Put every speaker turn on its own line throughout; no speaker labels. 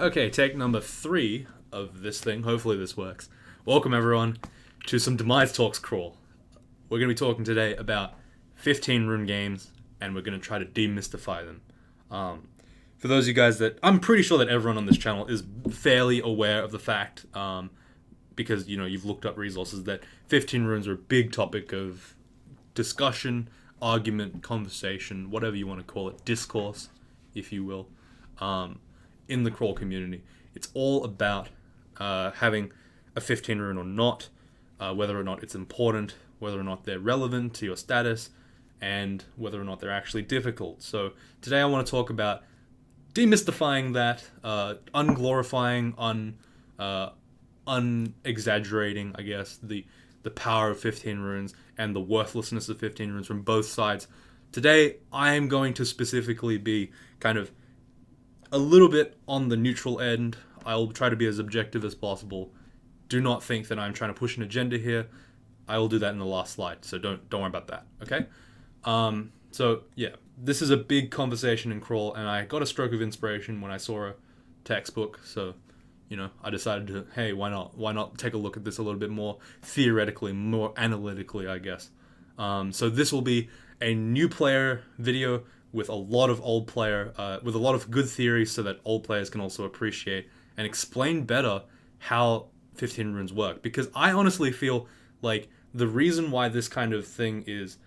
Okay, take number 3 of this thing. Hopefully this works. Welcome everyone to some Demise Talks Crawl. We're going to be talking today about 15 rune games, and we're going to try to demystify them. For those of you guys that... I'm pretty sure that everyone on this channel is fairly aware of the fact, because, you know, you've looked up resources, that 15 runes are a big topic of discussion, argument, conversation, whatever you want to call it, discourse, if you will, in the crawl community. It's all about having a 15 rune or not, whether or not it's important, whether or not they're relevant to your status, and whether or not they're actually difficult. So today I want to talk about demystifying that, unglorifying, unexaggerating, I guess, the power of 15 runes and the worthlessness of 15 runes from both sides. Today I am going to specifically be kind of a little bit on the neutral end. I'll try to be as objective as possible. Do not think that I'm trying to push an agenda here. I will do that in the last slide, so don't worry about that, okay? So yeah, this is a big conversation in crawl, and I got a stroke of inspiration when I saw a textbook, so, you know, I decided to, hey, why not take a look at this a little bit more theoretically, more analytically, I guess. So this will be a new player video with a lot of old player, with a lot of good theories so that old players can also appreciate and explain better how 15 runes work. Because I honestly feel like the reason why this kind of thing is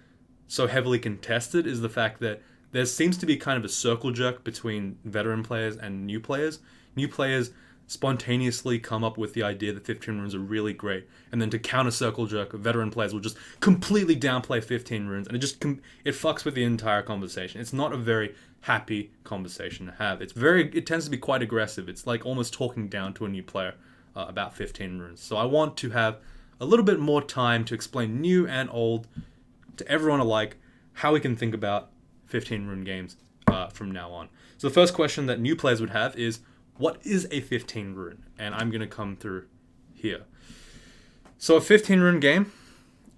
so heavily contested is the fact that there seems to be kind of a circle jerk between veteran players and new players. New players spontaneously come up with the idea that 15 runes are really great, and then to counter circle jerk, veteran players will just completely downplay 15 runes, and it fucks with the entire conversation. It's not a very happy conversation to have. It tends to be quite aggressive. It's like almost talking down to a new player about 15 runes. So I want to have a little bit more time to explain new and old to everyone alike how we can think about 15 rune games from now on. So the first question that new players would have is, what is a 15 rune? And I'm going to come through here. So a 15 rune game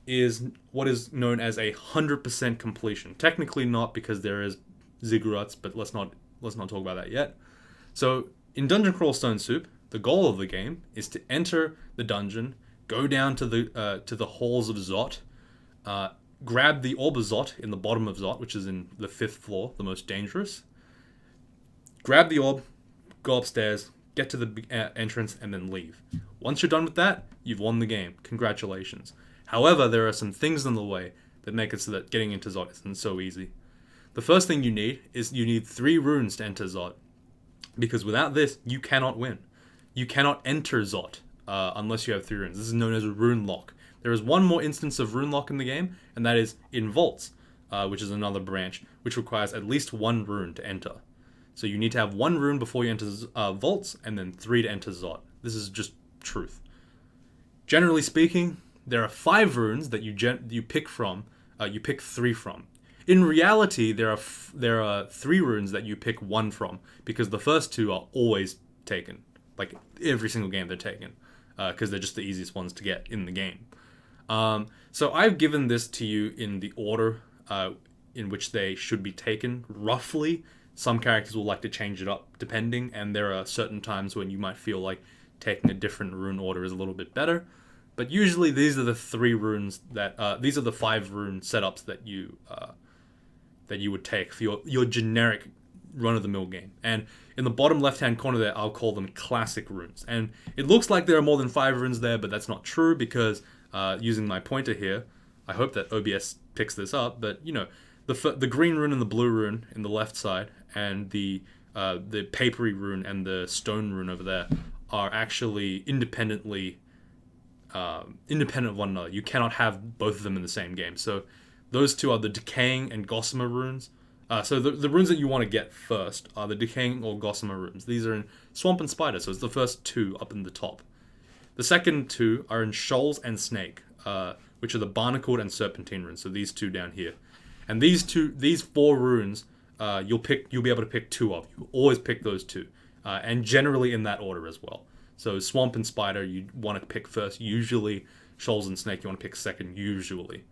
is what is known as a 100% completion. Technically not, because there is ziggurats, but let's not talk about that yet. So in Dungeon Crawl Stone Soup, the goal of the game is to enter the dungeon, go down to the halls of Zot, grab the orb of Zot in the bottom of Zot, which is in the 5th floor, the most dangerous. Grab the orb, go upstairs, get to the entrance, and then leave. Once you're done with that, you've won the game. Congratulations. However, there are some things in the way that make it so that getting into Zot isn't so easy. The first thing you need is 3 runes to enter Zot, because without this, you cannot win. You cannot enter Zot unless you have 3 runes. This is known as a rune lock. There is one more instance of rune lock in the game, and that is in Vaults, which is another branch, which requires at least 1 rune to enter. So you need to have 1 rune before you enter Vaults, and then 3 to enter Zot. This is just truth. Generally speaking, there are 5 runes that you pick from. You pick 3 from. In reality, there are 3 runes that you pick 1 from, because the first 2 are always taken. Like every single game they're taken, because they're just the easiest ones to get in the game. So I've given this to you in the order in which they should be taken, roughly. Some characters will like to change it up depending, and there are certain times when you might feel like taking a different rune order is a little bit better. But usually these are the 3 runes these are the 5 rune setups that you would take for your generic run-of-the-mill game. And in the bottom left-hand corner there, I'll call them classic runes. And it looks like there are more than 5 runes there, but that's not true, because using my pointer here, I hope that OBS picks this up, but, you know, the green rune and the blue rune in the left side, and the papery rune and the stone rune over there are actually independent of one another. You cannot have both of them in the same game. So those 2 are the decaying and gossamer runes. So the runes that you want to get first are the decaying or gossamer runes. These are in Swamp and Spider, so it's the first 2 up in the top. The second 2 are in Shoals and Snake, which are the Barnacle and Serpentine runes. So these 2 down here. And these 4 runes, you'll be able to pick 2 of. You always pick those 2, and generally in that order as well. So Swamp and Spider, you want to pick first. Usually, Shoals and Snake, you want to pick second. Usually,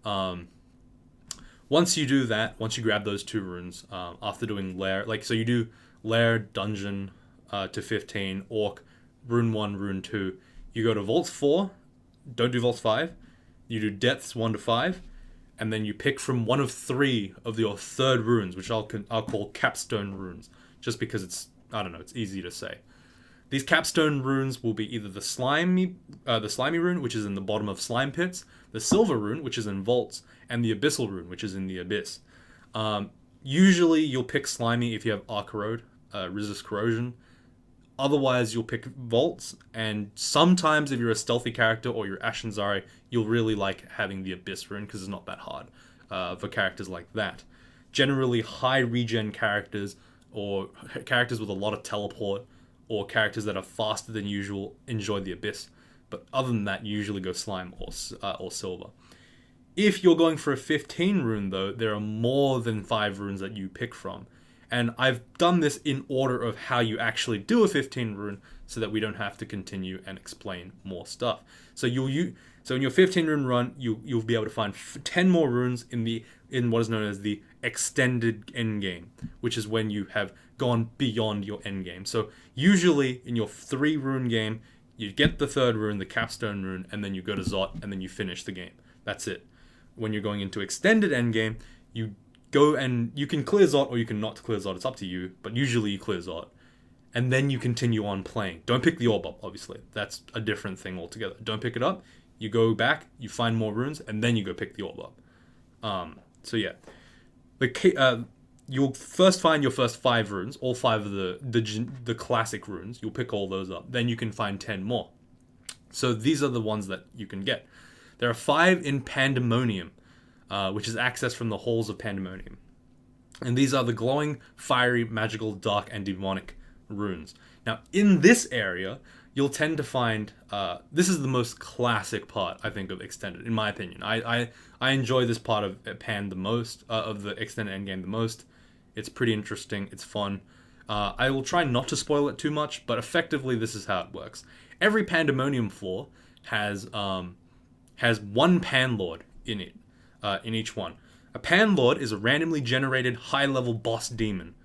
once you do that, once you grab those 2 runes, after doing lair, so you do lair, dungeon, to 15, Orc, Rune 1, Rune 2. You go to Vaults 4, don't do Vaults 5. You do Depths 1 to 5, and then you pick from one of 3 of your third runes, which I'll call Capstone runes, just because it's easy to say. These Capstone runes will be either the slimy rune, which is in the bottom of slime pits, the silver rune, which is in vaults, and the abyssal rune, which is in the abyss. Usually you'll pick slimy if you have Arc Corrode, resist corrosion. Otherwise you'll pick vaults, and sometimes if you're a stealthy character or you're Ashen Zari, you'll really like having the abyss rune because it's not that hard for characters like that. Generally high regen characters or characters with a lot of teleport or characters that are faster than usual enjoy the abyss. But other than that, you usually go slime or silver. If you're going for a 15 rune though, there are more than 5 runes that you pick from. And I've done this in order of how you actually do a 15 rune so that we don't have to continue and explain more stuff. So in your 15 rune run, you'll be able to find 10 more runes in what is known as the extended endgame, which is when you have gone beyond your endgame. So usually in your 3 rune game, you get the 3rd rune, the Capstone rune, and then you go to Zot, and then you finish the game. That's it. When you're going into extended endgame, you go and you can clear Zot or you can not clear Zot. It's up to you, but usually you clear Zot. And then you continue on playing. Don't pick the orb up, obviously. That's a different thing altogether. Don't pick it up. You go back, you find more runes, and then you go pick the orb up. So yeah. You'll first find your first 5 runes, all 5 of the classic runes. You'll pick all those up. Then you can find 10 more. So these are the ones that you can get. There are 5 in Pandemonium, which is accessed from the halls of Pandemonium. And these are the glowing, fiery, magical, dark, and demonic runes. Now, in this area, you'll tend to find... this is the most classic part, I think, of Extended, in my opinion. I enjoy this part of Pan the most, of the Extended Endgame the most. It's pretty interesting. It's fun. I will try not to spoil it too much, but effectively this is how it works. Every Pandemonium floor has one Panlord in it, in each one. A Panlord is a randomly generated high-level boss demon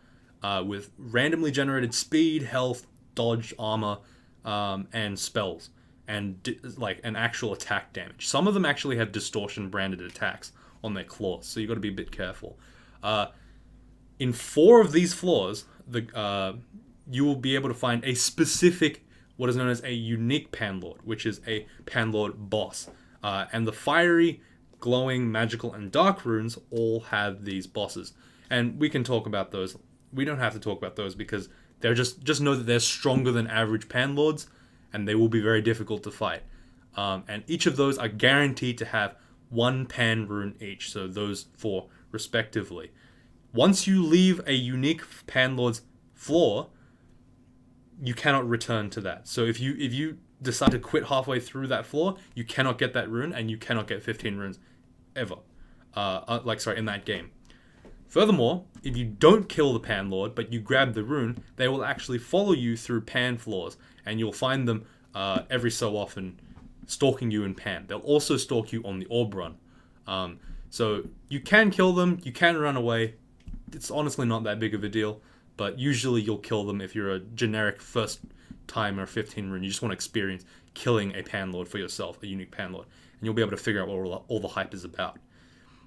with randomly generated speed, health, dodge, armor, and spells, and like an actual attack damage. Some of them actually have distortion-branded attacks on their claws, so you got to be a bit careful. In 4 of these floors, you will be able to find a specific, what is known as a unique Panlord, which is a Panlord boss. And the fiery, glowing, magical, and dark runes all have these bosses. And we can talk about those. We don't have to talk about those because they're just know that they're stronger than average Panlords, and they will be very difficult to fight. And each of those are guaranteed to have 1 Pan rune each, so those 4 respectively. Once you leave a unique Panlord's floor, you cannot return to that. So if you decide to quit halfway through that floor, you cannot get that rune, and you cannot get 15 runes ever. In that game. Furthermore, if you don't kill the Panlord, but you grab the rune, they will actually follow you through Pan floors, and you'll find them every so often stalking you in Pan. They'll also stalk you on the orb run. So you can kill them, you can run away. It's honestly not that big of a deal, but usually you'll kill them if you're a generic first timer 15 rune. You just want to experience killing a Panlord for yourself, a unique Panlord, and you'll be able to figure out what all the hype is about.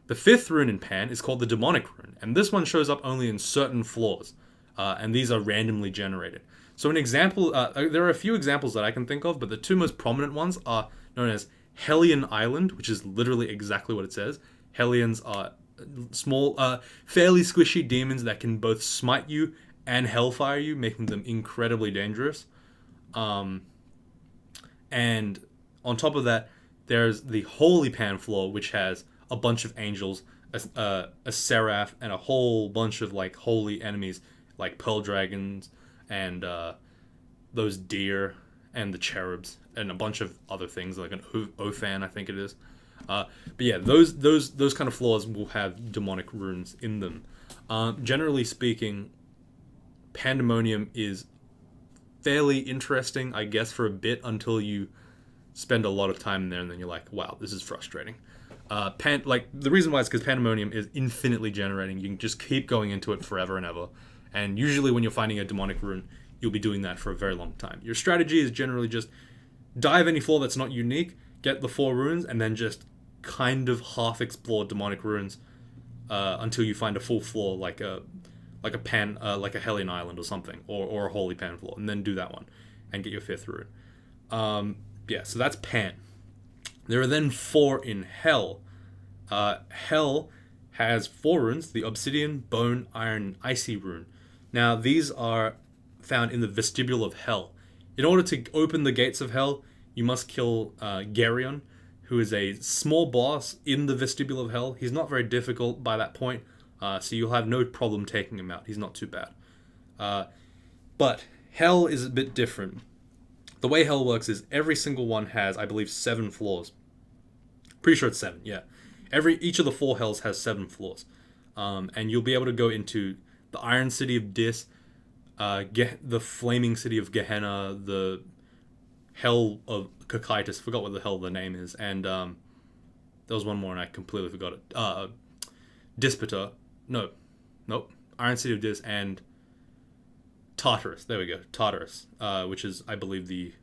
The 5th rune in Pan is called the Demonic rune, and this one shows up only in certain floors, and these are randomly generated. So an example, there are a few examples that I can think of, but the 2 most prominent ones are known as Hellion Island, which is literally exactly what it says. Hellions are small, fairly squishy demons that can both smite you and hellfire you, making them incredibly dangerous. And on top of that, there's the Holy Pan floor, which has a bunch of angels, a seraph, and a whole bunch of like holy enemies, like pearl dragons and those deer and the cherubs and a bunch of other things like an Ophan, I think it is. But yeah, those kind of floors will have demonic runes in them. Generally speaking, Pandemonium is fairly interesting, I guess, for a bit until you spend a lot of time in there, and then you're like, wow, this is frustrating. The reason why is because Pandemonium is infinitely generating. You can just keep going into it forever and ever. And usually when you're finding a demonic rune, you'll be doing that for a very long time. Your strategy is generally just dive any floor that's not unique, get the 4 runes, and then just kind of half explore demonic runes until you find a full floor like a Hellion Island or something, or a Holy Pan floor, and then do that one and get your 5th rune. So that's Pan. There are then 4 in Hell. Hell has 4 runes: the Obsidian, Bone, Iron, Icy rune. Now these are found in the Vestibule of Hell. In order to open the gates of Hell, you must kill Geryon, who is a small boss in the Vestibule of Hell. He's not very difficult by that point, so you'll have no problem taking him out. He's not too bad. But Hell is a bit different. The way Hell works is every single one has, I believe, 7 floors. Pretty sure it's 7, yeah. Each of the 4 Hells has 7 floors. And you'll be able to go into the Iron City of Dis, the Flaming City of Gehenna, the Hell of Cocytus, forgot what the hell the name is, and there was one more and I completely forgot it. Dispeter, nope, Iron City of Dis, and Tartarus, there we go, Tartarus, which is, I believe, the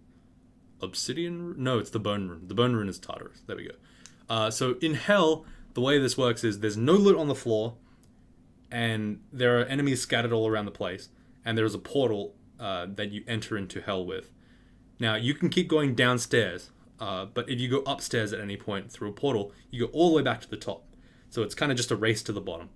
Obsidian, no, it's the Bone Rune. The Bone Rune is Tartarus, there we go. So in Hell, the way this works is there's no loot on the floor, and there are enemies scattered all around the place, and there's a portal that you enter into Hell with. Now, you can keep going downstairs, but if you go upstairs at any point through a portal, you go all the way back to the top. So it's kind of just a race to the bottom.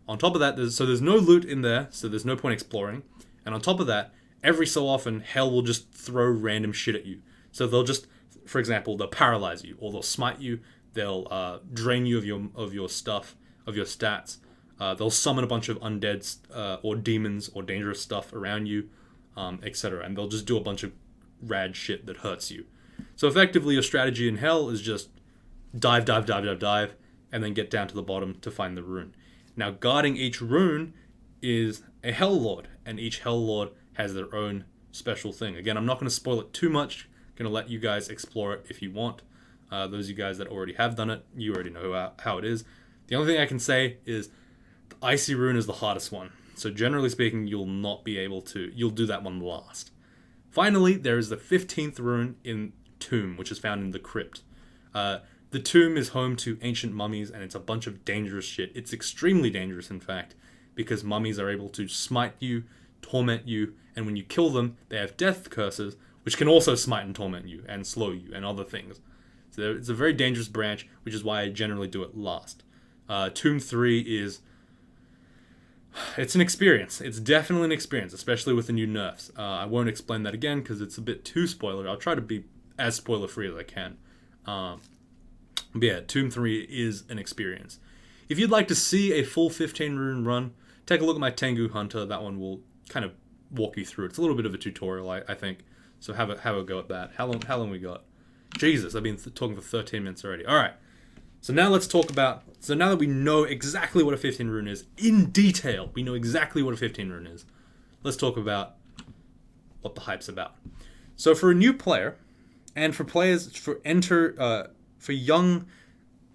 On top of that, there's no loot in there, so there's no point exploring. And on top of that, every so often, Hell will just throw random shit at you. So they'll just, for example, they'll paralyze you, or they'll smite you, they'll drain you of your stuff, of your stats. They'll summon a bunch of undead or demons or dangerous stuff around you, etc. And they'll just do a bunch of rad shit that hurts you. So effectively, your strategy in Hell is just dive, and then get down to the bottom to find the rune. Now, guarding each rune is a Hell Lord, and each Hell Lord has their own special thing. Again, I'm not going to spoil it too much. I'm going to let you guys explore it if you want. Those of you guys that already have done it, you already know how it is. The only thing I can say is the Icy rune is the hardest one. So generally speaking, you'll do that one last. Finally, there is the 15th rune in Tomb, which is found in the Crypt. The Tomb is home to ancient mummies, and it's a bunch of dangerous shit. It's extremely dangerous, in fact, because mummies are able to smite you, torment you, and when you kill them, they have death curses, which can also smite and torment you, and slow you, and other things. So it's a very dangerous branch, which is why I generally do it last. Tomb 3 is... It's an experience. It's definitely an experience, especially with the new nerfs. I won't explain that again because it's a bit too spoiler. I'll try to be as spoiler-free as I can. But yeah, Tomb 3 is an experience. If you'd like to see a full 15 rune run, take a look at my Tengu Hunter. That one will kind of walk you through. It's a little bit of a tutorial, I think. So have a go at that. How long we got? Jesus, I've been talking for 13 minutes already. All right. So now let's talk about... So now that we know exactly what a 15 rune is, in detail, we know exactly what a 15 rune is, let's talk about what the hype's about. So for a new player, and for players, for young,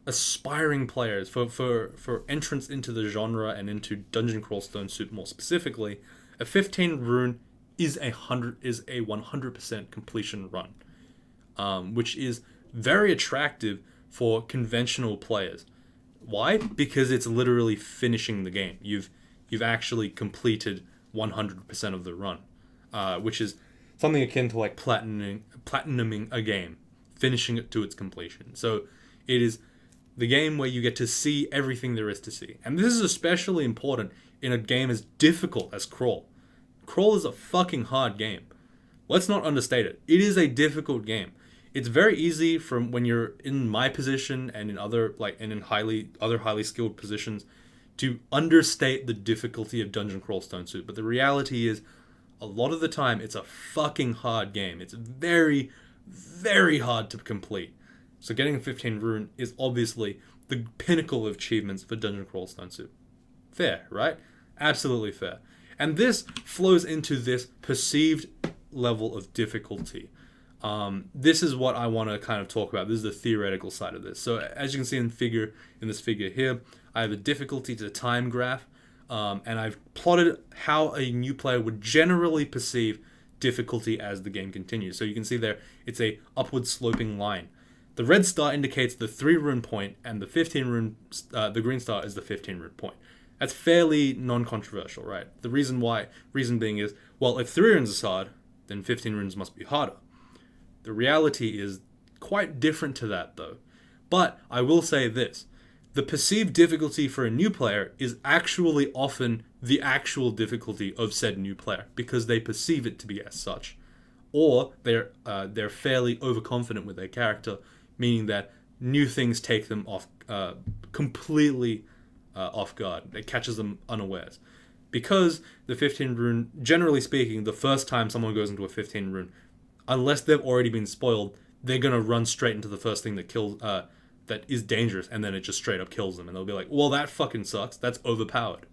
aspiring players, for entrance into the genre and into Dungeon Crawl Stone Soup more specifically, a 15 rune is a 100% completion run, which is very attractive for conventional players. Why? Because it's literally finishing the game. You've actually completed 100% of the run, which is something akin to like platinuming a game, finishing it to its completion. So it is the game where you get to see everything there is to see. And this is especially important in a game as difficult as Crawl. Crawl is a fucking hard game. Let's not understate it. It is a difficult game. It's very easy from when you're in my position and in other highly skilled positions to understate the difficulty of Dungeon Crawl Stone Soup. But the reality is, a lot of the time, it's a fucking hard game. It's very, very hard to complete. So getting a 15 rune is obviously the pinnacle of achievements for Dungeon Crawl Stone Soup. Fair, right? Absolutely fair. And this flows into this perceived level of difficulty. This is what I want to kind of talk about. This is the theoretical side of this. So as you can see in this figure here, I have a difficulty to time graph. and I've plotted how a new player would generally perceive difficulty as the game continues. So you can see there, it's a upward sloping line. The red star indicates the 3 rune point, and the 15 rune, the green star is the 15 rune point. That's fairly non-controversial, right? The reason being is, well, if 3 runes is hard, then 15 runes must be harder. The reality is quite different to that, though. But I will say this. The perceived difficulty for a new player is actually often the actual difficulty of said new player, because they perceive it to be as such. Or they're fairly overconfident with their character, meaning that new things take them off completely off guard. It catches them unawares. Because the 15 rune, generally speaking, the first time someone goes into a 15 rune, unless they've already been spoiled, they're going to run straight into the first thing that kills, that is dangerous, and then it just straight up kills them. And they'll be like, well, that fucking sucks. That's overpowered.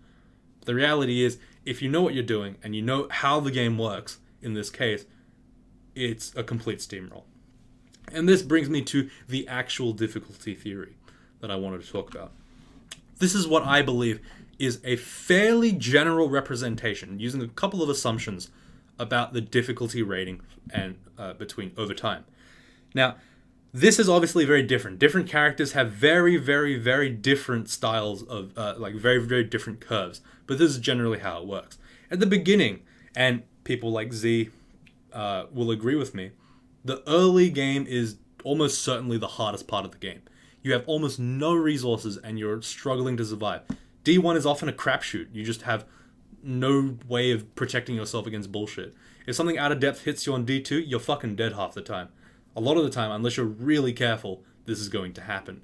But the reality is, if you know what you're doing, and you know how the game works, in this case, it's a complete steamroll. And this brings me to the actual difficulty theory that I wanted to talk about. This is what I believe is a fairly general representation, using a couple of assumptions about the difficulty rating and between over time. Now, this is obviously very different. Different characters have very, very, very different styles of, very, very different curves. But this is generally how it works. At the beginning, and people like Z will agree with me, the early game is almost certainly the hardest part of the game. You have almost no resources and you're struggling to survive. D1 is often a crapshoot. You just have no way of protecting yourself against bullshit. If something out of depth hits you on D2, you're fucking dead half the time. A lot of the time, unless you're really careful, this is going to happen.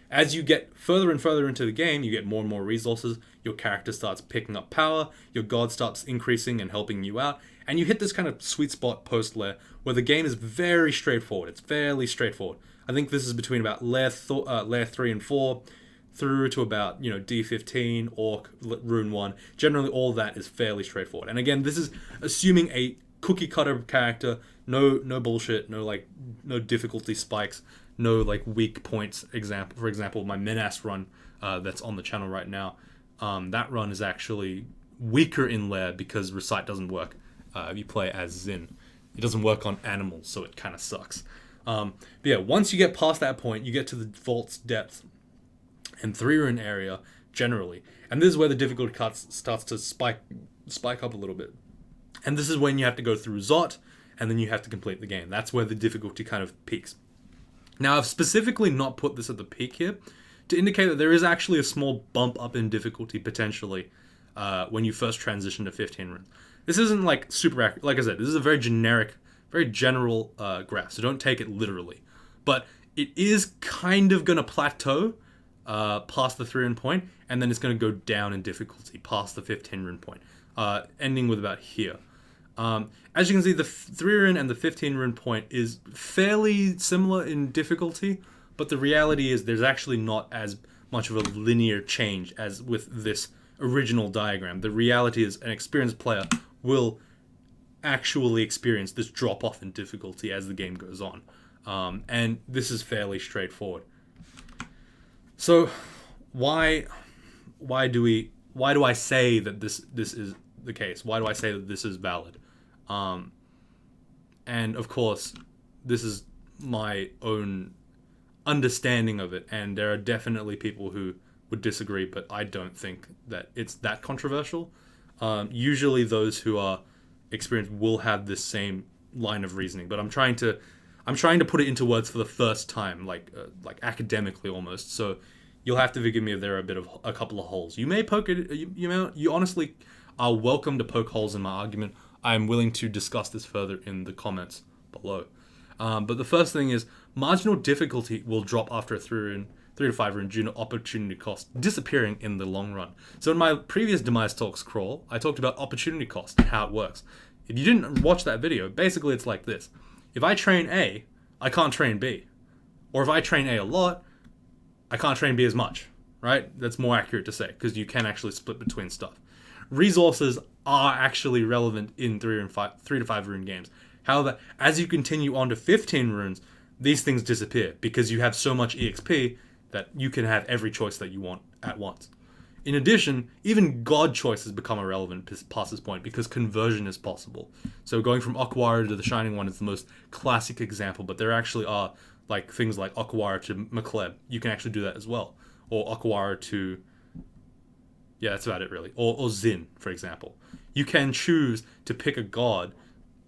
As you get further and further into the game, you get more and more resources, your character starts picking up power, your god starts increasing and helping you out, and you hit this kind of sweet spot post-lair where the game is very straightforward. It's fairly straightforward. I think this is between about lair 3 and 4 through to about, D15, Orc, Rune 1. Generally, all that is fairly straightforward. And again, this is assuming a cookie-cutter character, no bullshit, no difficulty spikes, no weak points. For example, my Menace run that's on the channel right now, that run is actually weaker in lair because Recite doesn't work if you play as Zin. It doesn't work on animals, so it kind of sucks. But yeah, once you get past that point, you get to the Vault's depth and 3 rune area generally, and this is where the difficulty starts to spike up a little bit. And this is when you have to go through Zot, and then you have to complete the game. That's where the difficulty kind of peaks. Now, I've specifically not put this at the peak here to indicate that there is actually a small bump up in difficulty potentially when you first transition to 15 runes. This isn't super accurate. Like I said, this is a very generic, very general graph, so don't take it literally. But it is kind of going to plateau past the 3 rune point, and then it's going to go down in difficulty past the 15 rune point, ending with about here. As you can see, the 3 rune and the 15 rune point is fairly similar in difficulty, but the reality is there's actually not as much of a linear change as with this original diagram. The reality is an experienced player will actually experience this drop-off in difficulty as the game goes on. And this is fairly straightforward. So why do I say that this is the case? Why do I say that this is valid? And of course, this is my own understanding of it, and there are definitely people who would disagree, but I don't think that it's that controversial. Usually those who are experienced will have this same line of reasoning, but I'm trying to put it into words for the first time, like academically almost. So you'll have to forgive me if there are a couple of holes. You may poke it. You honestly are welcome to poke holes in my argument. I'm willing to discuss this further in the comments below. But the first thing is marginal difficulty will drop after a 3 to 5 rune due to opportunity cost disappearing in the long run. So in my previous Demise Talks Crawl, I talked about opportunity cost and how it works. If you didn't watch that video, basically it's like this. If I train A, I can't train B. Or if I train A a lot, I can't train B as much, right? That's more accurate to say, because you can actually split between stuff. Resources are actually relevant in 3 to 5 rune games. However, as you continue on to 15 runes, these things disappear because you have so much EXP that you can have every choice that you want at once. In addition, even god choices become irrelevant past this point because conversion is possible. So going from Aquara to the Shining One is the most classic example, but there actually are like things like Aquara to McLeb. You can actually do that as well. Or Aquara to... yeah, that's about it really. Or Zin, for example. You can choose to pick a god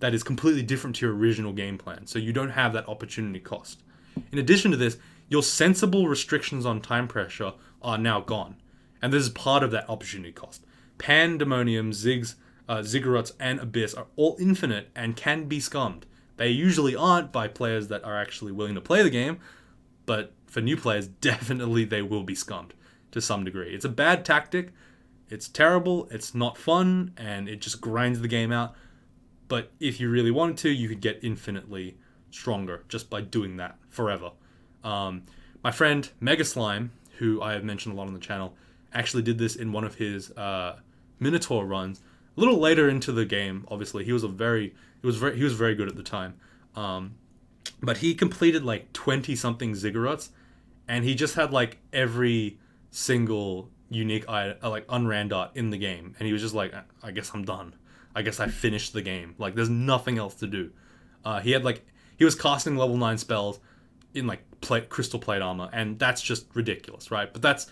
that is completely different to your original game plan, so you don't have that opportunity cost. In addition to this, your sensible restrictions on time pressure are now gone. And this is part of that opportunity cost. Pandemonium, Ziggurats, and Abyss are all infinite and can be scummed. They usually aren't by players that are actually willing to play the game, but for new players, definitely they will be scummed to some degree. It's a bad tactic, it's terrible, it's not fun, and it just grinds the game out. But if you really wanted to, you could get infinitely stronger just by doing that forever. My friend Mega Slime, who I have mentioned a lot on the channel, actually did this in one of his Minotaur runs. A little later into the game, obviously, he was very good at the time. But he completed like 20 something Ziggurats, and he just had like every single unique like unran art in the game, and he was just like, I guess I'm done. I guess I finished the game. Like there's nothing else to do. He was casting level 9 spells in like crystal plate armor, and that's just ridiculous, right? But that's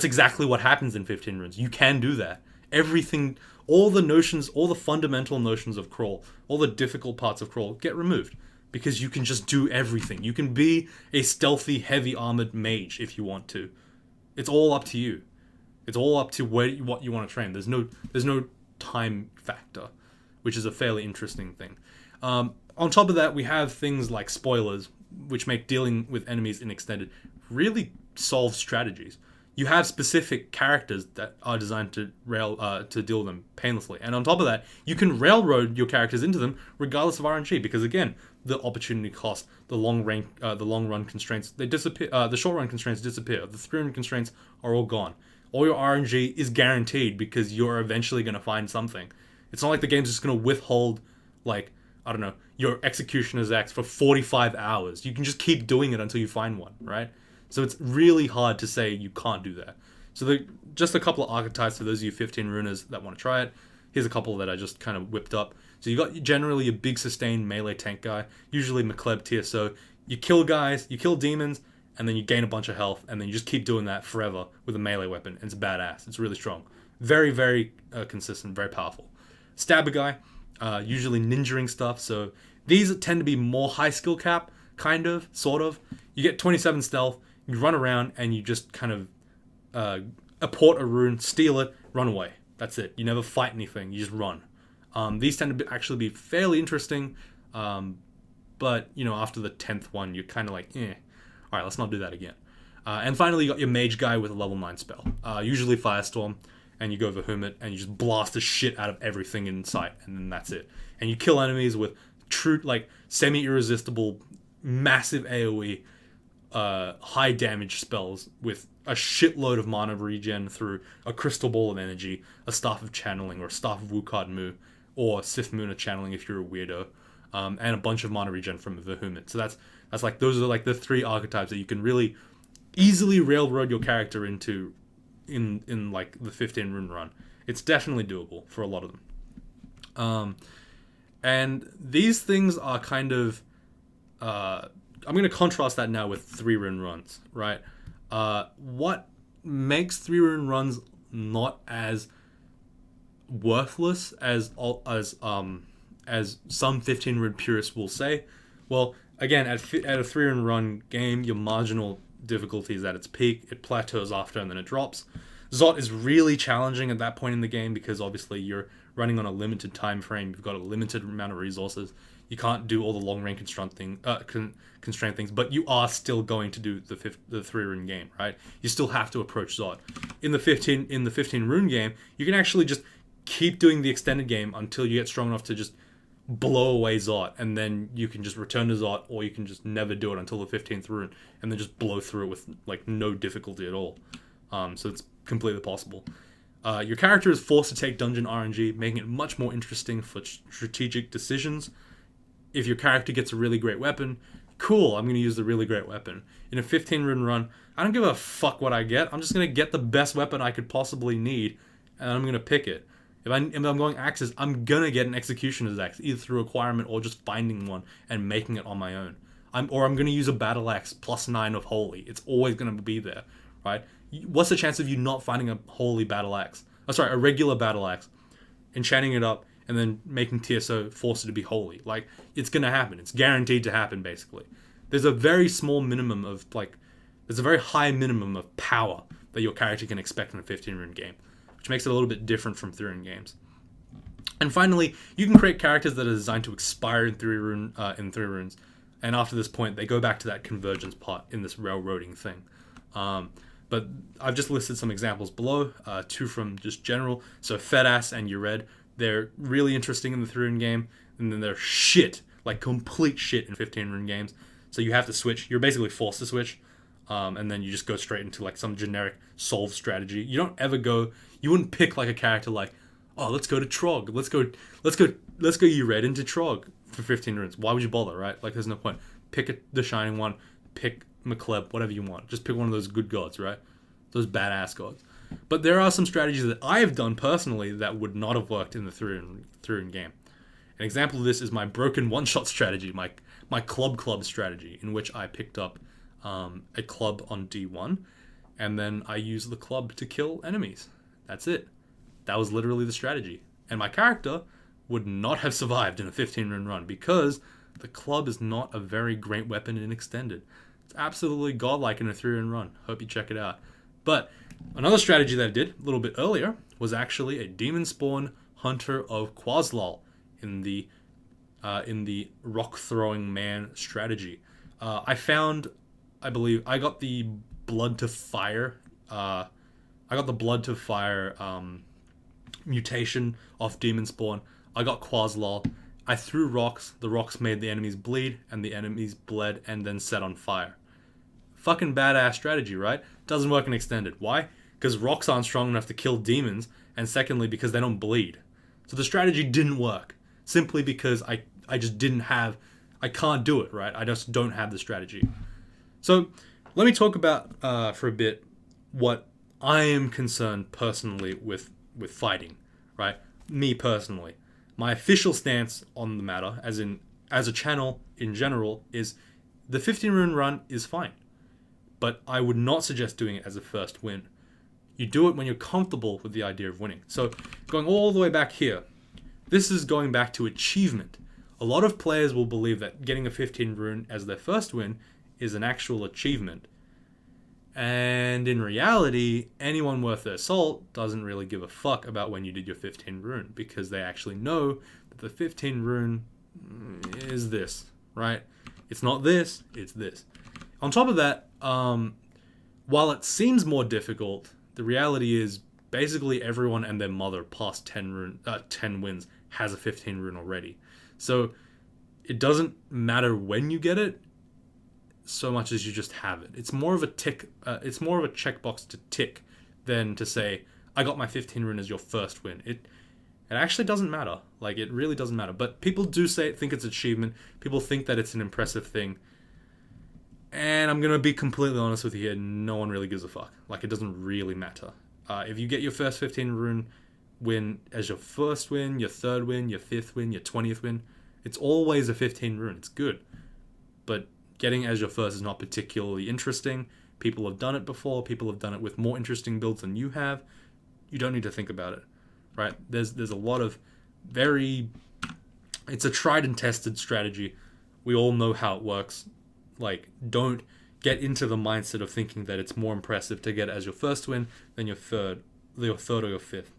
exactly what happens in 15 runes. You can do that. Everything, all the fundamental notions of Crawl, all the difficult parts of Crawl get removed because you can just do everything. You can be a stealthy, heavy armored mage if you want to. It's all up to you. It's all up to what you want to train. There's no time factor, which is a fairly interesting thing. On top of that, we have things like spoilers, which make dealing with enemies in Extended really solve strategies. You have specific characters that are designed to deal with them painlessly, and on top of that, you can railroad your characters into them regardless of RNG, because again, the opportunity cost, the long run constraints, they disappear. The short run constraints disappear. The 3-run constraints are all gone. All your RNG is guaranteed because you're eventually going to find something. It's not like the game's just going to withhold, like, I don't know, your Executioner's Axe for 45 hours. You can just keep doing it until you find one, right? So it's really hard to say you can't do that. So just a couple of archetypes for those of you 15 runers that want to try it. Here's a couple that I just kind of whipped up. So you got generally a big sustained melee tank guy, usually McLeb tier. So you kill guys, you kill demons, and then you gain a bunch of health, and then you just keep doing that forever with a melee weapon. And it's badass. It's really strong. Very, very consistent, very powerful. Stabber guy, usually ninjaing stuff. So these tend to be more high skill cap, kind of, sort of. You get 27 stealth, you run around, and you just kind of apport a rune, steal it, run away. That's it. You never fight anything. You just run. These tend to actually be fairly interesting, but, you know, after the 10th one, you're kind of like, Alright, let's not do that again. And finally, you got your mage guy with a level 9 spell. Usually Firestorm, and you go Vehemit, and you just blast the shit out of everything in sight, and then that's it. And you kill enemies with true, like, semi-irresistible, massive AoE, high damage spells with a shitload of mana regen through a Crystal Ball of Energy, a Staff of Channeling, or a Staff of Wukard Mu, or Sith Moon of Channeling if you're a weirdo, and a bunch of mana regen from Vehemit. So that's like, those are like the 3 archetypes that you can really easily railroad your character into in like the 15 rune run. It's definitely doable for a lot of them. And these things are kind of, I'm going to contrast that now with 3 rune runs, right? What makes 3 rune runs not as worthless as some 15 rune purists will say? Well, again, at a 3 rune run game, your marginal difficulty is at its peak. It plateaus after, and then it drops. Zot is really challenging at that point in the game because obviously you're running on a limited time frame. You've got a limited amount of resources. You can't do all the long range constraint things, but you are still going to do the 3 rune game, right? You still have to approach Zot. In the 15 rune game, you can actually just keep doing the extended game until you get strong enough to just blow away Zot, and then you can just return to Zot, or you can just never do it until the 15th rune, and then just blow through it with like no difficulty at all. So it's completely possible. Your character is forced to take dungeon RNG, making it much more interesting for strategic decisions. If your character gets a really great weapon, Cool, I'm going to use the really great weapon. In a 15 rune run, I don't give a fuck what I get. I'm just going to get the best weapon I could possibly need, and I'm going to pick it. If I'm going axes, I'm going to get an executioner's axe, either through requirement or just finding one and making it on my own. I'm going to use a battle axe +9 of holy. It's always going to be there, right? What's the chance of you not finding a holy battle axe? Oh, sorry, a regular battle axe, enchanting it up, and then making TSO force it to be holy. Like, it's going to happen. It's guaranteed to happen, basically. There's a very small minimum of, there's a very high minimum of power that your character can expect in a 15 rune game, which makes it a little bit different from 3 rune games. And finally, you can create characters that are designed to expire in 3 runes, and after this point, they go back to that convergence part in this railroading thing. But I've just listed some examples below, 2 from just general. So Fedass and Ured, they're really interesting in the 3 rune game, and then they're shit, like complete shit in 15 rune games. So you have to switch. You're basically forced to switch, and then you just go straight into like some generic solve strategy. You don't ever go. You wouldn't pick like a character like, oh, let's go to Trog. Let's go Ured into Trog for 15 runes. Why would you bother, right? Like, there's no point. Pick the shining one. Pick McCleb, whatever you want. Just pick one of those good gods, right? Those badass gods. But there are some strategies that I have done personally that would not have worked in the 3 rune game. An example of this is my broken one-shot strategy, my club strategy, in which I picked up a club on D1, and then I used the club to kill enemies. That's it. That was literally the strategy. And my character would not have survived in a 15 rune run because the club is not a very great weapon in extended. It's absolutely godlike in a 3 rune run. Hope you check it out. But another strategy that I did a little bit earlier was actually a demon spawn hunter of Quaslal in the rock throwing man strategy. I got the blood to fire. Mutation off demon spawn. I got Quaslal. I threw rocks. The rocks made the enemies bleed, and the enemies bled and then set on fire. Fucking badass strategy, right? Doesn't work in extended. Why? Because rocks aren't strong enough to kill demons, and secondly, because they don't bleed. So the strategy didn't work, simply because I just didn't have... I can't do it, right? I just don't have the strategy. So let me talk about, for a bit, what I am concerned personally with fighting, right? Me personally. My official stance on the matter, as a channel in general, is the 15 rune run is fine. But I would not suggest doing it as a first win. You do it when you're comfortable with the idea of winning. So going all the way back here, this is going back to achievement. A lot of players will believe that getting a 15 rune as their first win is an actual achievement. And in reality, anyone worth their salt doesn't really give a fuck about when you did your 15 rune, because they actually know that the 15 rune is this, right? It's not this, it's this. On top of that, while it seems more difficult, the reality is basically everyone and their mother past 10 wins has a 15 rune already. So it doesn't matter when you get it, so much as you just have it. It's more of a tick. It's more of a checkbox to tick than to say, I got my 15 rune as your first win. It actually doesn't matter. Like, it really doesn't matter. But people do think it's an achievement. People think that it's an impressive thing. And I'm going to be completely honest with you here, no one really gives a fuck. Like, it doesn't really matter. If you get your first 15 rune win as your first win, your third win, your fifth win, your 20th win, it's always a 15 rune. It's good. But getting as your first is not particularly interesting. People have done it before. People have done it with more interesting builds than you have. You don't need to think about it, right? There's a lot of it's a tried and tested strategy. We all know how it works. Like, don't get into the mindset of thinking that it's more impressive to get it as your first win than your third or your fifth.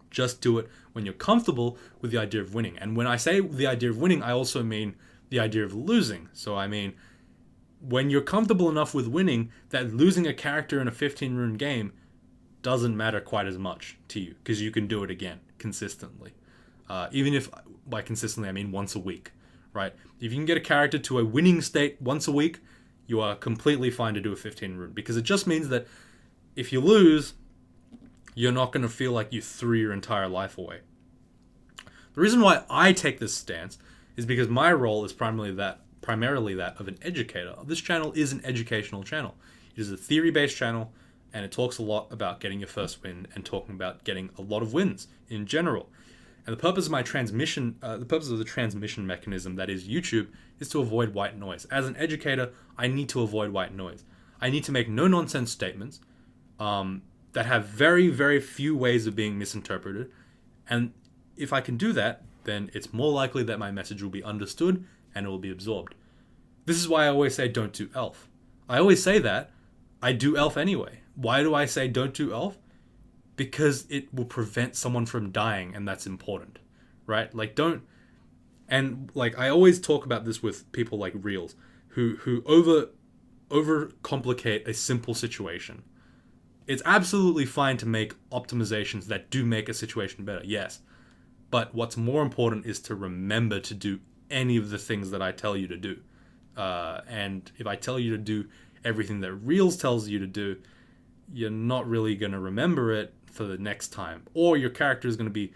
Just do it when you're comfortable with the idea of winning. And when I say the idea of winning, I also mean the idea of losing. So I mean, when you're comfortable enough with winning, that losing a character in a 15 rune game doesn't matter quite as much to you, because you can do it again consistently. Even if by consistently I mean once a week, right? If you can get a character to a winning state once a week, you are completely fine to do a 15 rune, because it just means that if you lose, you're not going to feel like you threw your entire life away. The reason why I take this stance is because my role is primarily primarily that of an educator. This channel is an educational channel. It is a theory-based channel, and it talks a lot about getting your first win and talking about getting a lot of wins in general. And the purpose of my transmission, the purpose of the transmission mechanism that is YouTube, is to avoid white noise. As an educator, I need to avoid white noise. I need to make no-nonsense statements that have very, very few ways of being misinterpreted. And if I can do that, then it's more likely that my message will be understood and it will be absorbed. This is why I always say don't do elf. I always say that. I do elf anyway. Why do I say don't do elf? Because it will prevent someone from dying, and that's important, right? Like, don't... And, like, I always talk about this with people like Reels, who overcomplicate a simple situation. It's absolutely fine to make optimizations that do make a situation better, yes. But what's more important is to remember to do any of the things that I tell you to do. And if I tell you to do everything that Reels tells you to do, you're not really going to remember it for the next time. Or your character is going to be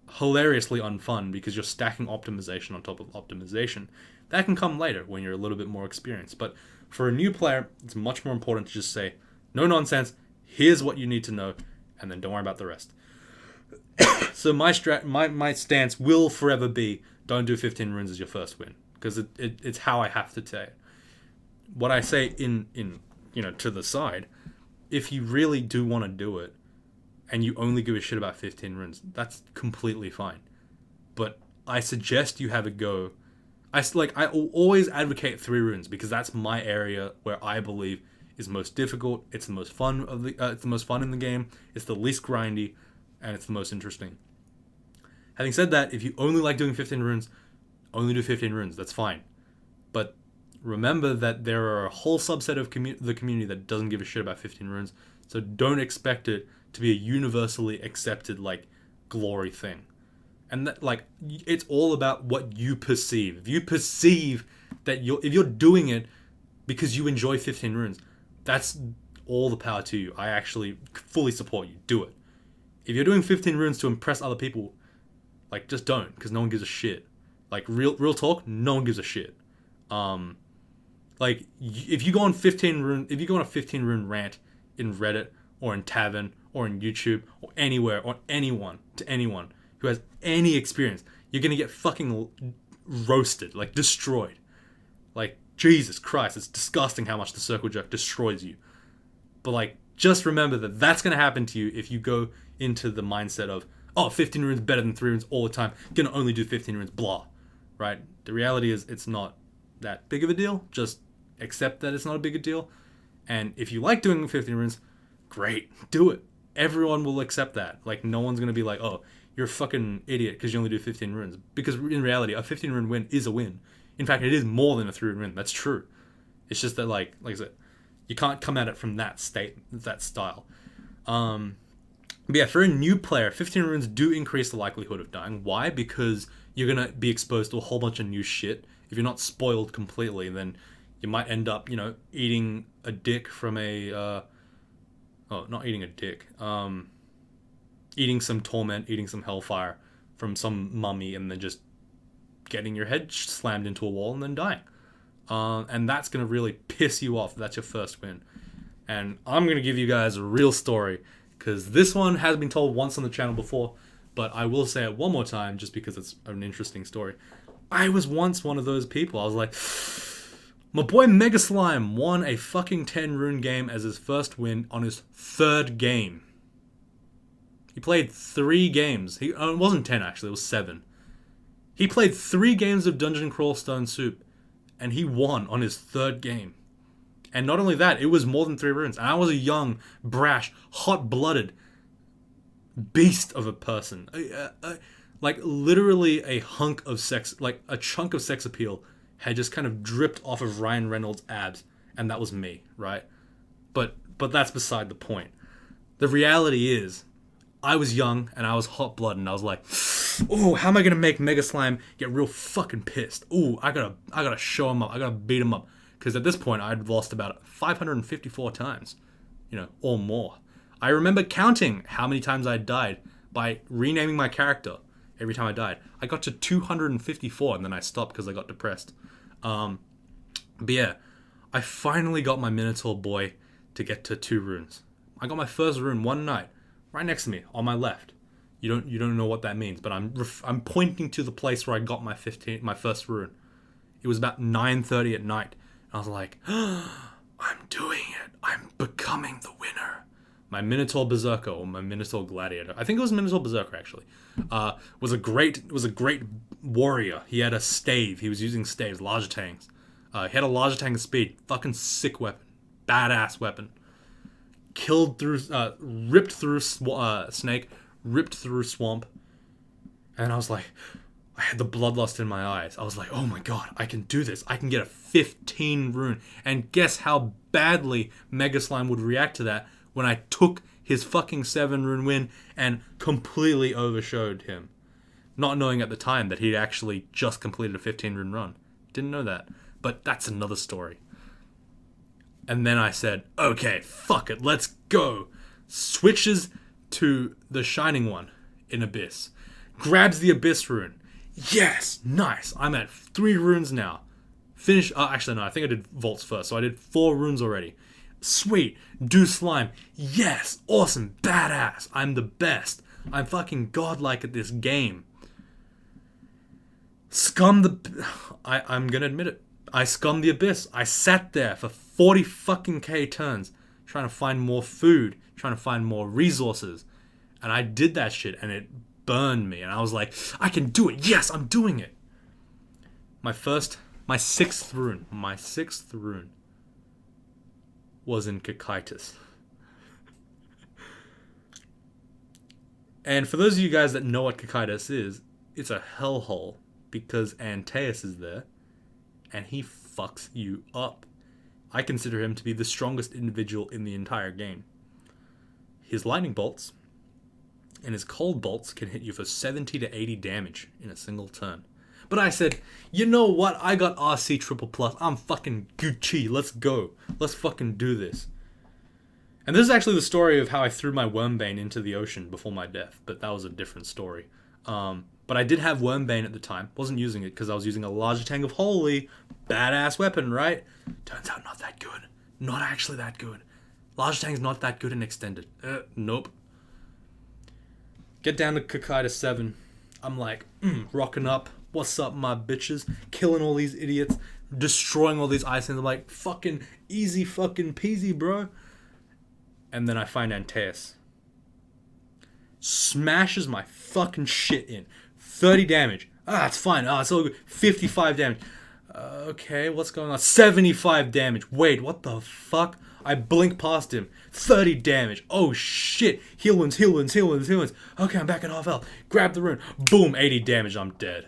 hilariously unfun because you're stacking optimization on top of optimization. That can come later when you're a little bit more experienced. But for a new player, it's much more important to just say, no nonsense, here's what you need to know, and then don't worry about the rest. So my stance will forever be, don't do 15 runes as your first win, because it's how I have to say it. What I say in to the side, if you really do want to do it, and you only give a shit about 15 runes, that's completely fine. But I suggest you have a go. I always advocate 3 runes because that's my area where I believe is most difficult. It's the most fun it's the most fun in the game. It's the least grindy, and it's the most interesting. Having said that, if you only like doing 15 runes, only do 15 runes. That's fine. But remember that there are a whole subset of the community that doesn't give a shit about 15 runes. So don't expect it to be a universally accepted, like, glory thing. And that, like, it's all about what you perceive. If you perceive that if you're doing it because you enjoy 15 runes, that's all the power to you. I actually fully support you. Do it. If you're doing 15 runes to impress other people, like, just don't, because no one gives a shit. Like, real talk, no one gives a shit. Like, if you go on a 15 rune rant in Reddit or in Tavern or in YouTube or anywhere or anyone who has any experience, you're gonna get fucking roasted, like destroyed. Like, Jesus Christ, it's disgusting how much the circle jerk destroys you. But, like, just remember that that's gonna happen to you if you go into the mindset of, oh, 15 runes better than 3 runes all the time, gonna only do 15 runes, blah. Right? The reality is it's not that big of a deal. Just accept that it's not a big a deal. And if you like doing 15 runes, great, do it. Everyone will accept that. Like, no one's gonna be like, oh, you're a fucking idiot because you only do 15 runes. Because in reality, a 15 rune win is a win. In fact, it is more than a 3 rune win. That's true. It's just that, like I said, you can't come at it from that style. But yeah, for a new player, 15 runes do increase the likelihood of dying. Why? Because you're going to be exposed to a whole bunch of new shit. If you're not spoiled completely, then you might end up, eating a dick from not eating a dick. Eating some torment, eating some hellfire from some mummy, and then just getting your head slammed into a wall and then dying. And that's going to really piss you off. That's your first win. And I'm going to give you guys a real story, because this one has been told once on the channel before, but I will say it one more time just because it's an interesting story. I was once one of those people. I was like, my boy Mega Slime won a fucking 10 rune game as his first win on his 3rd game. He played 3 games. It wasn't 10 actually, it was 7. He played 3 games of Dungeon Crawl Stone Soup, and he won on his 3rd game. And not only that, it was more than 3 runes. And I was a young, brash, hot-blooded beast of a person. Like, literally a hunk of sex, like a chunk of sex appeal had just kind of dripped off of Ryan Reynolds' abs. And that was me, right? But that's beside the point. The reality is, I was young and I was hot-blooded and I was like, oh, how am I going to make Mega Slime get real fucking pissed? Ooh, I gotta show him up. I gotta beat him up. Because at this point, I'd lost about 554 times, or more. I remember counting how many times I died by renaming my character every time I died. I got to 254, and then I stopped because I got depressed. But yeah, I finally got my Minotaur boy to get to 2 runes. I got my first rune one night, right next to me, on my left. You don't know what that means, but I'm pointing to the place where I got my first rune. It was about 9:30 at night. And I was like, I'm doing it. I'm becoming the winner. My Minotaur Berserker, or my Minotaur Gladiator, I think it was Minotaur Berserker actually, was a great warrior. He had a stave. He was using staves, larger tanks. He had a larger tank of speed. Fucking sick weapon, badass weapon. Ripped through snake, ripped through swamp, and I was like, I had the bloodlust in my eyes. I was like, oh my god, I can do this. I can get a 15 rune. And guess how badly Mega Slime would react to that when I took his fucking 7 rune win and completely overshowed him. Not knowing at the time that he'd actually just completed a 15 rune run. Didn't know that. But that's another story. And then I said, okay, fuck it, let's go. Switches to the Shining one in Abyss. Grabs the Abyss rune. Yes, nice. I'm at 3 runes now. Actually, no, I think I did Vaults first, so I did 4 runes already. Sweet. Do Slime. Yes, awesome, badass. I'm the best. I'm fucking godlike at this game. I'm gonna admit it. I scummed the Abyss. I sat there for 40 fucking K turns trying to find more food, trying to find more resources. And I did that shit and it burned me. And I was like, I can do it. Yes, I'm doing it. My 6th rune was in Cocytus. And for those of you guys that know what Cocytus is, it's a hellhole because Antaeus is there. And he fucks you up. I consider him to be the strongest individual in the entire game. His lightning bolts and his cold bolts can hit you for 70 to 80 damage in a single turn. But I said, you know what? I got RC triple plus. I'm fucking Gucci. Let's go. Let's fucking do this. And this is actually the story of how I threw my Wormbane into the ocean before my death. But that was a different story. But I did have Wormbane at the time. Wasn't using it because I was using a larger tank of holy. Badass weapon, right? Turns out not that good. Not actually that good. Large tank's not that good in extended. Nope. Get down to Cocytus 7. I'm like, rocking up. What's up, my bitches? Killing all these idiots. Destroying all these ice things. I'm like, fucking easy fucking peasy, bro. And then I find Antaeus. Smashes my fucking shit in. 30 damage. It's fine. It's all good. 55 damage. Okay, what's going on? 75 damage. Wait, what the fuck? I blink past him. 30 damage. Oh shit. Heal wounds. Okay, I'm back at half health. Grab the rune. Boom, 80 damage. I'm dead.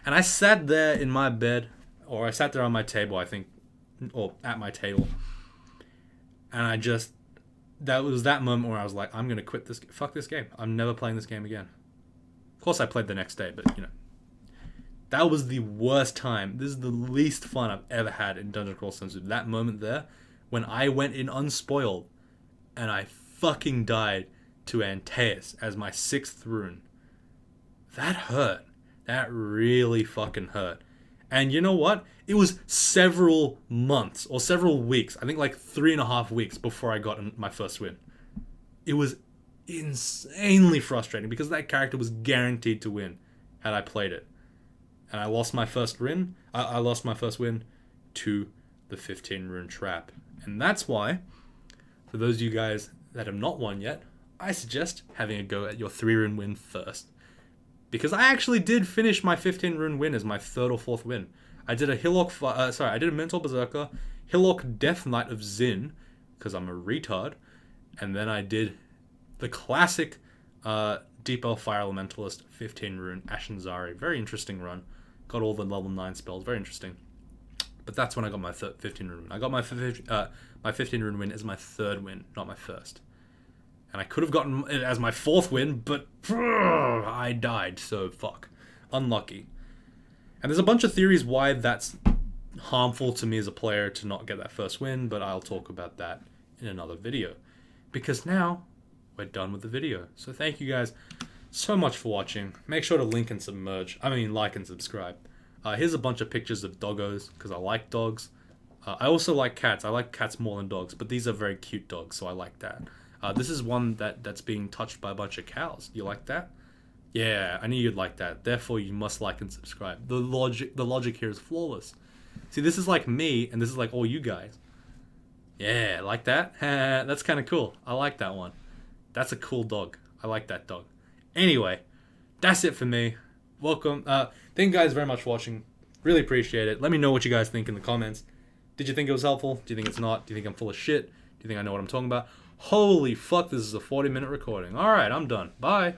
And I sat there in my bed, or I sat there on my table, I think, or at my table. And that was that moment where I was like, I'm going to quit this. Fuck this game. I'm never playing this game again. Of course, I played the next day, but, that was the worst time. This is the least fun I've ever had in Dungeon Crawl Sims. That moment there, when I went in unspoiled, and I fucking died to Antaeus as my 6th rune. That hurt. That really fucking hurt. And you know what? It was several months, or several weeks, I think like 3.5 weeks before I got my first win. It was insanely frustrating because that character was guaranteed to win had I played it. And I lost my first win. I lost my first win to the 15 rune trap. And that's why, for those of you guys that have not won yet, I suggest having a go at your 3 rune win first. Because I actually did finish my 15 rune win as my 3rd or 4th win. I did a I did a Mental Berserker, Hillock Death Knight of Zin, because I'm a retard. And then I did the classic Deep Elf Fire Elementalist 15 rune Ashen-Zari. Very interesting run. Got all the level 9 spells. Very interesting. But that's when I got my 15 rune win. I got my 15 rune win as my 3rd win, not my 1st. And I could have gotten it as my 4th win, but I died, so fuck. Unlucky. And there's a bunch of theories why that's harmful to me as a player to not get that first win, but I'll talk about that in another video. Because now, we're done with the video. So thank you guys so much for watching. Make sure to like and subscribe. Here's a bunch of pictures of doggos, because I like dogs. I also like cats. I like cats more than dogs, but these are very cute dogs, so I like that. This is one that's being touched by a bunch of cows. You like that? Yeah, I knew you'd like that. Therefore, you must like and subscribe. The logic here is flawless. See, this is like me, and this is like all you guys. Yeah, like that? That's kind of cool. I like that one. That's a cool dog. I like that dog. Anyway, that's it for me. Welcome. Thank you guys very much for watching. Really appreciate it. Let me know what you guys think in the comments. Did you think it was helpful? Do you think it's not? Do you think I'm full of shit? Do you think I know what I'm talking about? Holy fuck, this is a 40-minute recording. Alright, I'm done. Bye.